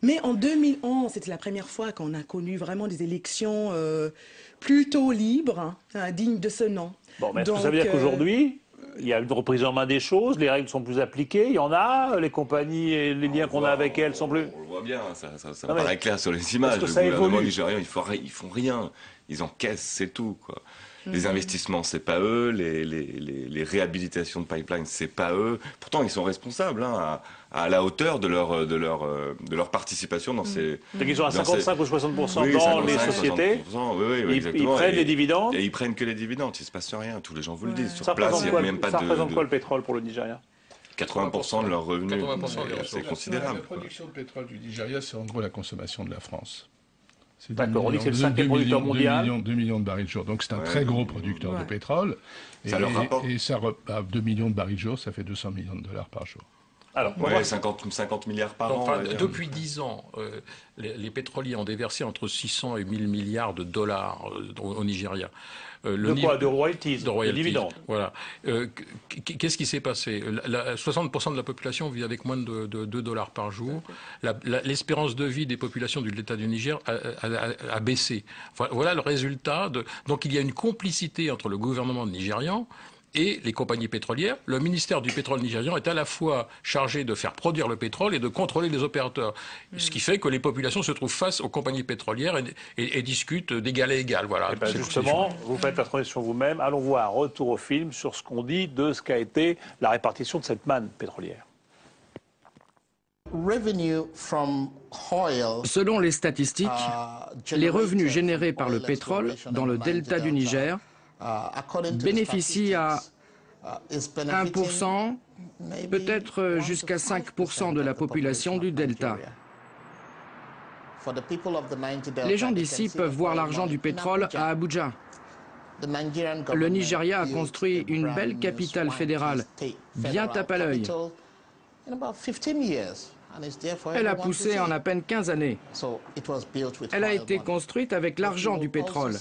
Mais en 2011, c'était la première fois qu'on a connu vraiment des élections plutôt libres, dignes de ce nom. Bon, mais est-ce que ça veut dire qu'aujourd'hui, il y a une reprise en main des choses, les règles sont plus appliquées, il y en a, les compagnies et les liens qu'on a avec elles sont plus... On le voit bien, ça paraît clair sur les images. Le gouvernement nigérian, ils font rien, ils encaissent, c'est tout, quoi. Les investissements, c'est pas eux, les réhabilitations de pipelines, c'est pas eux. Pourtant, ils sont responsables à la hauteur de leur participation dans ces... Donc ils sont à 55 ou 60% dans les sociétés. Oui, exactement. Ils prennent les dividendes. Et ils prennent que les dividendes. Il se passe rien. Tous les gens vous le disent. Sur place, il n'y a même pas de... Ça représente quoi le pétrole pour le Nigeria? 80% de leurs revenus. C'est considérable. La production de pétrole du Nigeria, c'est en gros la consommation de la France. D'accord, on dit que c'est le 5e producteur mondial. 2 millions de barils jour. Donc c'est un très gros producteur de pétrole. Ça leur rapporte. Et ça, 2 millions de barils jour, ça fait 200 millions de dollars par jour. Alors, 50 milliards par an. Depuis 10 ans, les pétroliers ont déversé entre 600 et 1000 milliards de dollars au Nigeria. De royalties, de dividendes. Voilà. Qu'est-ce qui s'est passé? 60% de la population vit avec moins de 2 dollars par jour. L'espérance de vie des populations de l'État du Niger a baissé. Voilà le résultat. Donc il y a une complicité entre le gouvernement nigérian et les compagnies pétrolières. Le ministère du pétrole nigérian est à la fois chargé de faire produire le pétrole et de contrôler les opérateurs. Ce qui fait que les populations se trouvent face aux compagnies pétrolières et discutent d'égal à égal. Voilà. Justement, vous faites la transition vous-même. Allons voir un retour au film sur ce qu'on dit de ce qu'a été la répartition de cette manne pétrolière. Selon les statistiques, les revenus générés par le pétrole dans le delta du Niger bénéficient à 1%, peut-être jusqu'à 5% de la population du delta. Les gens d'ici peuvent voir l'argent du pétrole à Abuja. Le Nigeria a construit une belle capitale fédérale, bien tape à l'œil. Elle a poussé en à peine 15 années. Elle a été construite avec l'argent du pétrole.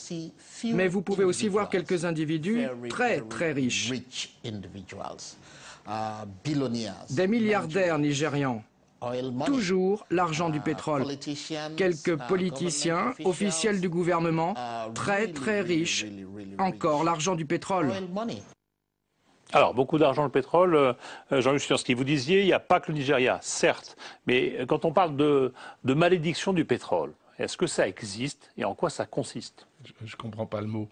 Mais vous pouvez aussi voir quelques individus très très riches. Des milliardaires nigérians. Toujours l'argent du pétrole. Quelques politiciens, officiels du gouvernement, très très riches. Encore l'argent du pétrole. Alors, beaucoup d'argent le pétrole. Jean-Luc Sturski, vous disiez, il n'y a pas que le Nigeria, certes. Mais quand on parle de malédiction du pétrole, est-ce que ça existe et en quoi ça consiste? Je ne comprends pas le mot.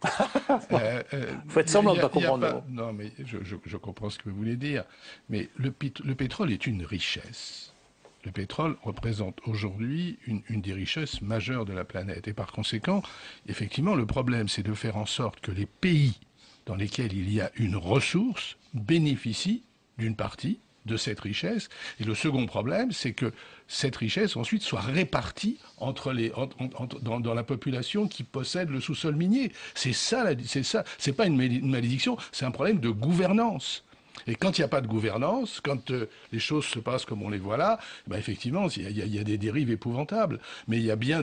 Vous faites semblant de ne pas comprendre le mot. Non, mais je comprends ce que vous voulez dire. Mais le pétrole est une richesse. Le pétrole représente aujourd'hui une des richesses majeures de la planète. Et par conséquent, effectivement, le problème, c'est de faire en sorte que les pays dans lesquels il y a une ressource bénéficient d'une partie de cette richesse. Et le second problème, c'est que cette richesse ensuite soit répartie dans la population qui possède le sous-sol minier. C'est ça, c'est pas une malédiction, c'est un problème de gouvernance. Et quand il n'y a pas de gouvernance, quand les choses se passent comme on les voit là, ben effectivement, il y a des dérives épouvantables. Mais il y a bien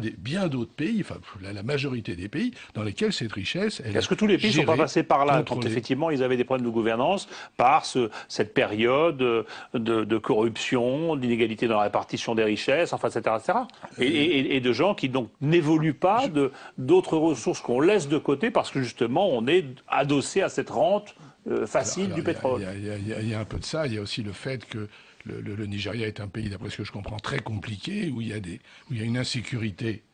d'autres pays, enfin la majorité des pays, dans lesquels cette richesse... Est-ce que tous les pays ne sont pas passés par là, quand effectivement ils avaient des problèmes de gouvernance, par cette période de corruption, d'inégalité dans la répartition des richesses, enfin, etc. etc. Et de gens qui donc n'évoluent pas d'autres ressources qu'on laisse de côté parce que justement on est adossé à cette rente facile du pétrole. Il y a un peu de ça. Il y a aussi le fait que le Nigeria est un pays, d'après ce que je comprends, très compliqué, où il y a une insécurité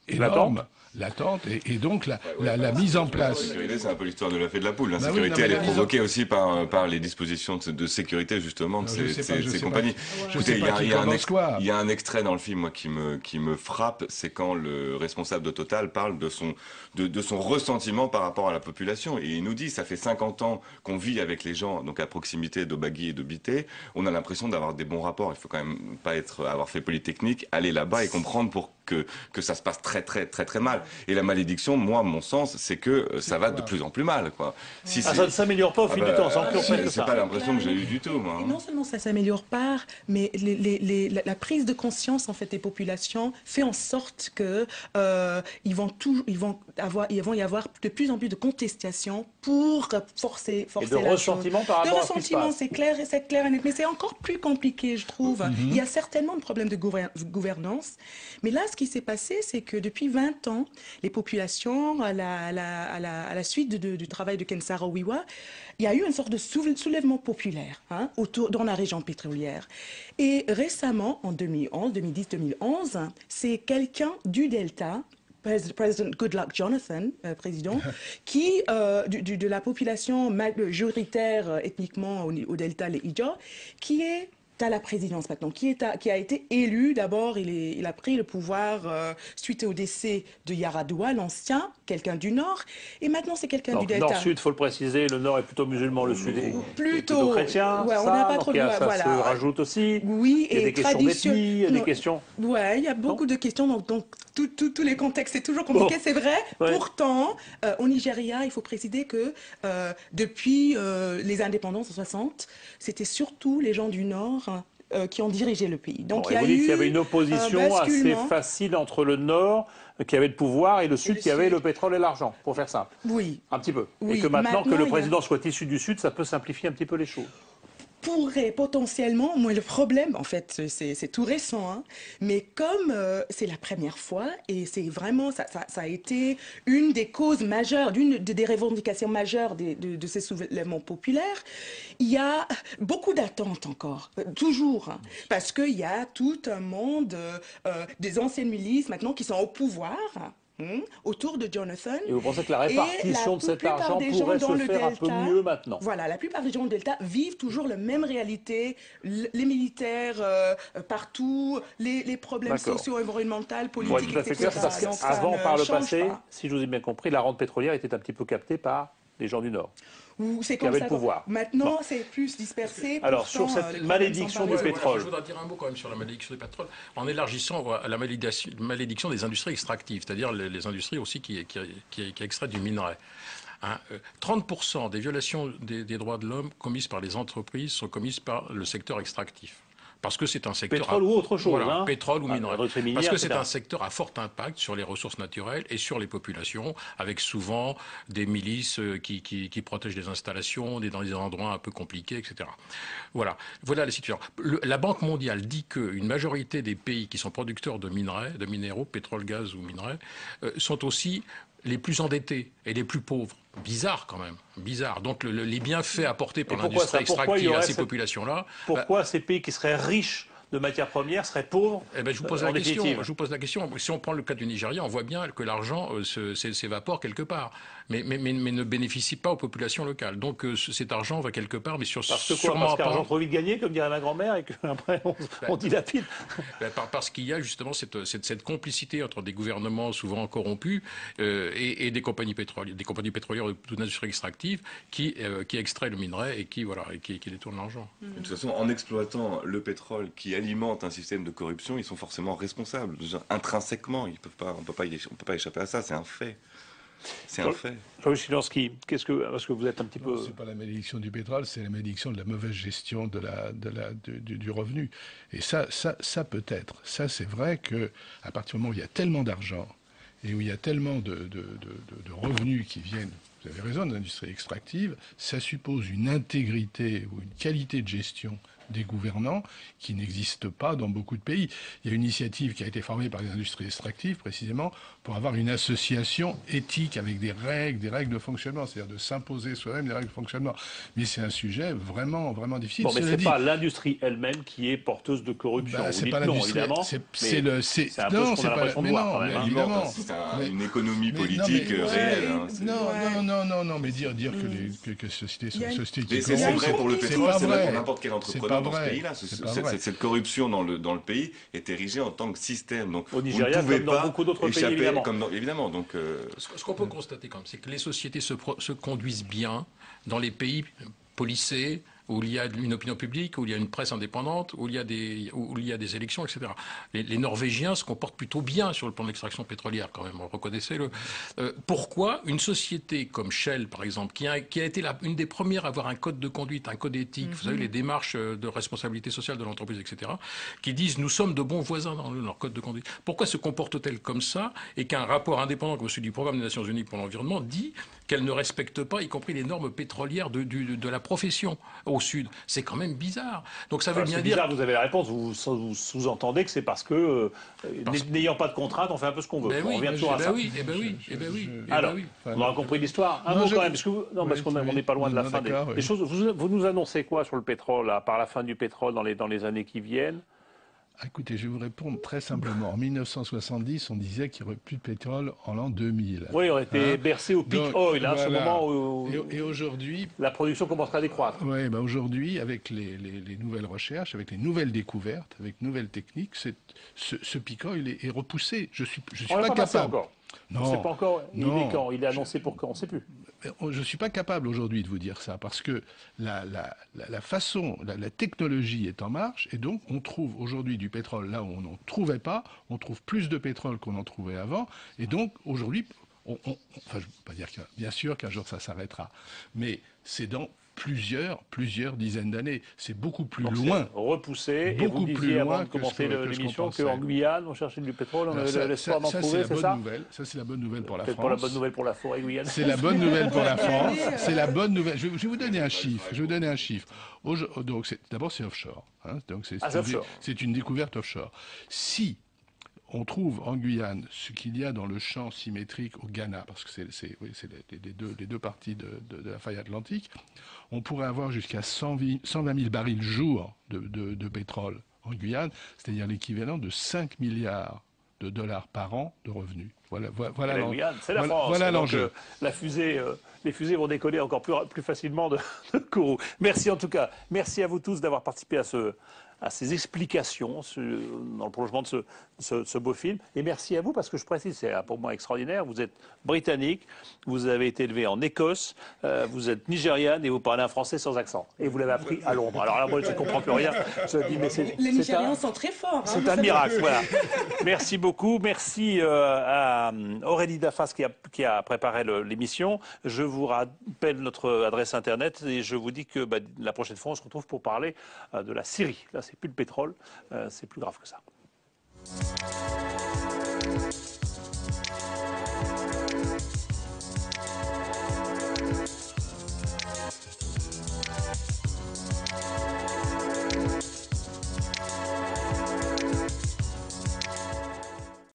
énorme, latente, et donc la mise en place... La sécurité, c'est un peu l'histoire de l'œuf et de la poule. L'insécurité, elle est provoquée aussi par les dispositions de sécurité, justement, de ces compagnies. Écoutez, il y a un extrait dans le film, moi, qui me frappe, c'est quand le responsable de Total parle de son ressentiment par rapport à la population. Et il nous dit, ça fait 50 ans qu'on vit avec les gens, donc à proximité d'Obagui et de Bité, on a l'impression d'avoir des bons rapports. Il faut quand même pas avoir fait Polytechnique, aller là-bas et comprendre que ça se passe très très très très mal. Et la malédiction, moi, mon sens, c'est que ça va de plus en plus mal, quoi. Ça ne s'améliore pas au fil du temps, c'est pas l'impression que j'ai eue du tout, moi. Non seulement ça s'améliore pas, mais la prise de conscience en fait des populations fait en sorte que il va y avoir de plus en plus de contestations pour forcer et de ressentiment par rapport à ce qui se passe. C'est clair et net, mais c'est encore plus compliqué, je trouve. Il y a certainement des problèmes de gouvernance, mais là, ce qui s'est passé, c'est que depuis 20 ans, les populations, à la suite du travail de Ken Saro-Wiwa, il y a eu une sorte de soulèvement populaire dans la région pétrolière. Et récemment, en 2010-2011, c'est quelqu'un du Delta, Président Goodluck Jonathan, président, qui, de la population majoritaire ethniquement au Delta, les Ijaw, qui est à la présidence maintenant, qui a été élu. D'abord, il a pris le pouvoir suite au décès de Yaradua, l'ancien, quelqu'un du Nord, et maintenant c'est quelqu'un du Delta. Nord-Sud, il faut le préciser, le Nord est plutôt musulman, le Sud est plutôt chrétien. Ouais, on n'a pas trop ça se rajoute aussi. Oui, il y a des questions d'ethnie, il y a des questions... Ouais, il y a beaucoup de questions, donc tous les contextes, c'est toujours compliqué, c'est vrai. Ouais. Pourtant, au Nigeria, il faut préciser que depuis les indépendances en 60, c'était surtout les gens du Nord qui ont dirigé le pays. Donc il y avait une opposition assez facile entre le Nord qui avait le pouvoir et le Sud qui avait le pétrole et l'argent, pour faire simple. Oui. Un petit peu. Oui. Et que maintenant que le président soit issu du Sud, ça peut simplifier un petit peu les choses. Pourrait potentiellement, moi le problème en fait c'est tout récent, mais comme c'est la première fois et c'est vraiment ça a été une des causes majeures, des revendications majeures de ces soulèvements populaires, il y a beaucoup d'attentes encore, toujours, parce qu'il y a tout un monde des anciennes milices maintenant qui sont au pouvoir. Autour de Jonathan. Et vous pensez que la répartition de cet argent pourrait se faire un peu mieux maintenant? Voilà, la plupart des gens du Delta vivent toujours la même réalité, les militaires partout, les problèmes socio-environnementaux, politiques, etc. Avant, par le passé, si je vous ai bien compris, la rente pétrolière était un petit peu captée par les gens du Nord. C'est qui avaient le pouvoir. Maintenant, c'est plus dispersé. Alors, sur cette malédiction du pétrole. Je voudrais dire un mot quand même sur la malédiction du pétrole, en élargissant à la malédiction des industries extractives, c'est-à-dire les industries aussi qui extraient du minerai. 30% des violations des droits de l'homme commises par les entreprises sont commises par le secteur extractif. Parce que c'est un secteur... Pétrole ou autre chose. Voilà, pétrole ou minerai. Parce que c'est un secteur à fort impact sur les ressources naturelles et sur les populations, avec souvent des milices qui protègent les installations, dans des endroits un peu compliqués, etc. Voilà la situation. La Banque mondiale dit qu'une majorité des pays qui sont producteurs de minerais, de minéraux, pétrole, gaz ou minerais, sont aussi les plus endettés et les plus pauvres. Bizarre quand même, bizarre. Donc les bienfaits apportés par l'industrie extractive à ces populations-là... Pourquoi ces pays qui seraient riches de matières premières serait pauvre. Eh ben, je vous pose la question. Si on prend le cas du Nigeria, on voit bien que l'argent s'évapore quelque part, mais ne bénéficie pas aux populations locales. Donc cet argent va quelque part, mais parce qu'argent trop vite gagné, comme dirait ma grand-mère, et qu'après on dilapide. Parce qu'il y a justement cette complicité entre des gouvernements souvent corrompus et des compagnies pétrolières ou toute industrie extractive qui extraient le minerai et qui détournent l'argent. De toute façon, en exploitant le pétrole qui alimente un système de corruption, ils sont forcément responsables. Intrinsèquement, on peut pas échapper à ça, c'est un fait. C'est un fait. Jean-Louis Chilansky, parce que vous êtes un petit peu... C'est pas la malédiction du pétrole, c'est la malédiction de la mauvaise gestion du revenu. Et ça peut-être. Ça, c'est vrai qu'à partir du moment où il y a tellement d'argent et où il y a tellement de revenus qui viennent, vous avez raison, de l'industrie extractive, ça suppose une intégrité ou une qualité de gestion des gouvernants qui n'existe pas dans beaucoup de pays. Il y a une initiative qui a été formée par les industries extractives précisément pour avoir une association éthique avec des règles de fonctionnement, c'est-à-dire de s'imposer soi-même des règles de fonctionnement. Mais c'est un sujet vraiment, vraiment difficile. Bon, mais c'est pas l'industrie elle-même qui est porteuse de corruption. C'est pas l'industrie, évidemment. C'est un peu ce qu'on a l'impression de voir, quand même. Évidemment. C'est une économie politique réelle. Non, mais dire que société sont sociétés qui c'est vrai pour le pétrole, c'est vrai pour n'importe quel entrepreneur dans ce pays-là. Cette corruption dans le pays est érigée en tant que système. Donc, au Nigeria, comme dans beaucoup d'autres pays, évidemment. Donc, ce qu'on peut constater, quand même, c'est que les sociétés se conduisent bien dans les pays policés, où il y a une opinion publique, où il y a une presse indépendante, où il y a des élections, etc. Les Norvégiens se comportent plutôt bien sur le plan de l'extraction pétrolière, quand même, reconnaissez-le. Pourquoi une société comme Shell, par exemple, qui a été une des premières à avoir un code de conduite, un code éthique, vous savez, les démarches de responsabilité sociale de l'entreprise, etc., qui disent « nous sommes de bons voisins dans leur code de conduite ». Pourquoi se comporte-t-elle comme ça et qu'un rapport indépendant comme celui du Programme des Nations Unies pour l'environnement dit qu'elle ne respecte pas, y compris les normes pétrolières de la profession au Sud? C'est quand même bizarre. Donc ça veut bien dire... Bizarre, vous avez la réponse. Vous sous-entendez que c'est parce que, n'ayant pas de contrainte, on fait un peu ce qu'on veut. On revient toujours à ça. Oui. Alors, on aura compris l'histoire. Un mot quand même, parce qu'on n'est pas loin de la fin des choses. Vous nous annoncez quoi sur le pétrole, à part la fin du pétrole dans les années qui viennent? Écoutez, je vais vous répondre très simplement. En 1970, on disait qu'il n'y aurait plus de pétrole en l'an 2000. Oui, on était bercé au peak oil, voilà. ce moment où et aujourd'hui, la production commencerait à décroître. Oui, aujourd'hui, avec les nouvelles recherches, avec les nouvelles découvertes, avec nouvelles techniques, ce peak oil est repoussé. Je suis pas capable. Non, c'est pas encore. Il est quand? Il est annoncé pour quand? On ne sait plus. Je ne suis pas capable aujourd'hui de vous dire ça parce que la technologie est en marche et donc on trouve aujourd'hui du pétrole là où on n'en trouvait pas. On trouve plus de pétrole qu'on en trouvait avant et donc aujourd'hui, enfin je ne veux pas dire bien sûr qu'un jour ça s'arrêtera, mais c'est dans plusieurs dizaines d'années. C'est beaucoup plus loin. Repoussé. Et vous disiez avant de commencer l'émission qu'en Guyane, on cherchait du pétrole, on avait l'espoir d'en trouver, c'est ça? Ça, c'est la bonne nouvelle pour la France. C'est pas la bonne nouvelle pour la forêt guyanaise. C'est la bonne nouvelle pour la France. C'est la bonne nouvelle. Je vais vous donner un chiffre. Donc, d'abord, c'est offshore. Donc, c'est une découverte offshore. Si on trouve en Guyane ce qu'il y a dans le champ symétrique au Ghana, parce que c'est les deux parties de la faille atlantique, on pourrait avoir jusqu'à 120 000 barils jour de pétrole en Guyane, c'est-à-dire l'équivalent de 5 milliards de dollars par an de revenus. Voilà la Guyane, c'est la France. Voilà l'enjeu. Les fusées vont décoller encore plus facilement de Kourou. Merci en tout cas. Merci à vous tous d'avoir participé à ces explications dans le prolongement de ce beau film. Et merci à vous, parce que je précise, c'est pour moi extraordinaire, vous êtes britannique, vous avez été élevé en Écosse, vous êtes nigériane et vous parlez un français sans accent. Et vous l'avez appris à Londres. Alors là, moi, je ne comprends plus rien. Les Nigérians sont très forts. C'est un miracle, voilà. Merci beaucoup. Merci à Aurélie Dafas qui a préparé l'émission. Je vous rappelle notre adresse Internet et je vous dis que la prochaine fois, on se retrouve pour parler de la Syrie. Là, c'est plus le pétrole, c'est plus grave que ça.